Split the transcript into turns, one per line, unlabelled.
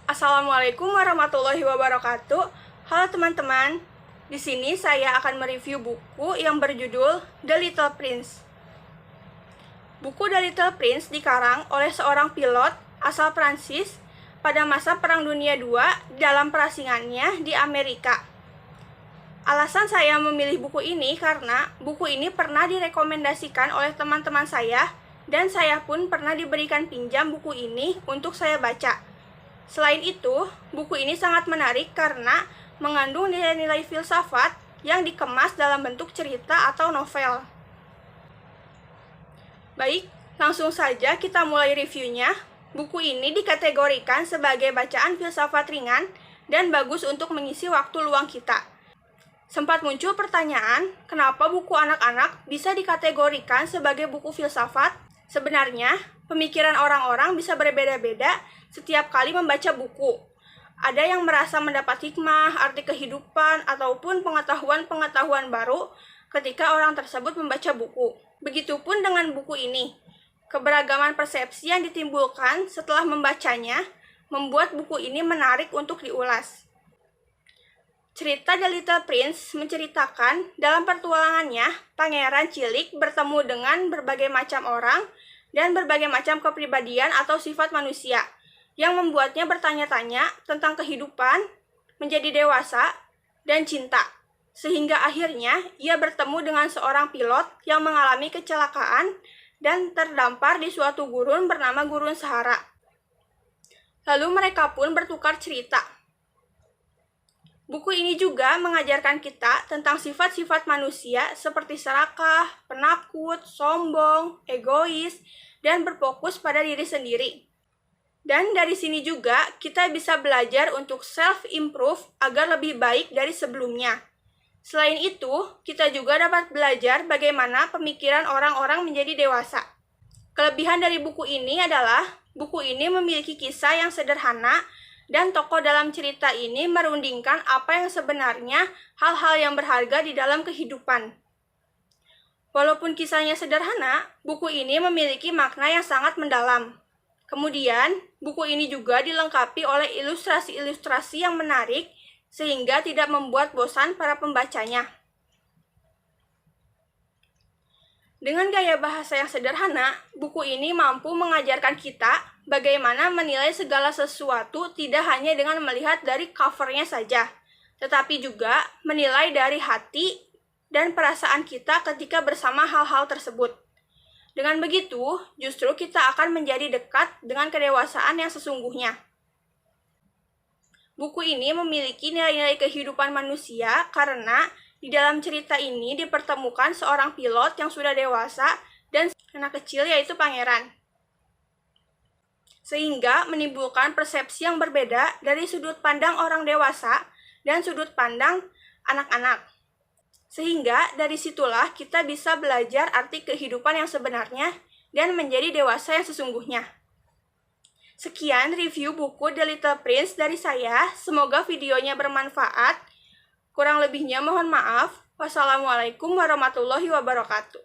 Assalamualaikum warahmatullahi wabarakatuh. Halo teman-teman, di sini saya akan mereview buku yang berjudul The Little Prince. Buku The Little Prince dikarang oleh seorang pilot asal Prancis pada masa Perang Dunia II dalam perasingannya di Amerika. Alasan saya memilih buku ini karena buku ini pernah direkomendasikan oleh teman-teman saya dan saya pun pernah diberikan pinjam buku ini untuk saya baca. Selain itu, buku ini sangat menarik karena mengandung nilai-nilai filsafat yang dikemas dalam bentuk cerita atau novel. Baik, langsung saja kita mulai reviewnya. Buku ini dikategorikan sebagai bacaan filsafat ringan dan bagus untuk mengisi waktu luang kita. Sempat muncul pertanyaan, kenapa buku anak-anak bisa dikategorikan sebagai buku filsafat? Sebenarnya, pemikiran orang-orang bisa berbeda-beda setiap kali membaca buku. Ada yang merasa mendapat hikmah, arti kehidupan, ataupun pengetahuan-pengetahuan baru ketika orang tersebut membaca buku. Begitupun dengan buku ini. Keberagaman persepsi yang ditimbulkan setelah membacanya membuat buku ini menarik untuk diulas. Cerita The Little Prince menceritakan dalam petualangannya, pangeran cilik bertemu dengan berbagai macam orang dan berbagai macam kepribadian atau sifat manusia yang membuatnya bertanya-tanya tentang kehidupan, menjadi dewasa, dan cinta. Sehingga akhirnya ia bertemu dengan seorang pilot yang mengalami kecelakaan dan terdampar di suatu gurun bernama Gurun Sahara. Lalu mereka pun bertukar cerita. Buku ini juga mengajarkan kita tentang sifat-sifat manusia seperti serakah, penakut, sombong, egois, dan berfokus pada diri sendiri. Dan dari sini juga kita bisa belajar untuk self-improve agar lebih baik dari sebelumnya. Selain itu, kita juga dapat belajar bagaimana pemikiran orang-orang menjadi dewasa. Kelebihan dari buku ini adalah buku ini memiliki kisah yang sederhana dan tokoh dalam cerita ini merundingkan apa yang sebenarnya hal-hal yang berharga di dalam kehidupan. Walaupun kisahnya sederhana, buku ini memiliki makna yang sangat mendalam. Kemudian, buku ini juga dilengkapi oleh ilustrasi-ilustrasi yang menarik sehingga tidak membuat bosan para pembacanya. Dengan gaya bahasa yang sederhana, buku ini mampu mengajarkan kita bagaimana menilai segala sesuatu tidak hanya dengan melihat dari covernya saja, tetapi juga menilai dari hati dan perasaan kita ketika bersama hal-hal tersebut. Dengan begitu, justru kita akan menjadi dekat dengan kedewasaan yang sesungguhnya. Buku ini memiliki nilai-nilai kehidupan manusia karena di dalam cerita ini dipertemukan seorang pilot yang sudah dewasa dan anak kecil yaitu pangeran. Sehingga menimbulkan persepsi yang berbeda dari sudut pandang orang dewasa dan sudut pandang anak-anak. Sehingga dari situlah kita bisa belajar arti kehidupan yang sebenarnya dan menjadi dewasa yang sesungguhnya. Sekian review buku The Little Prince dari saya. Semoga videonya bermanfaat. Kurang lebihnya mohon maaf. Wassalamualaikum warahmatullahi wabarakatuh.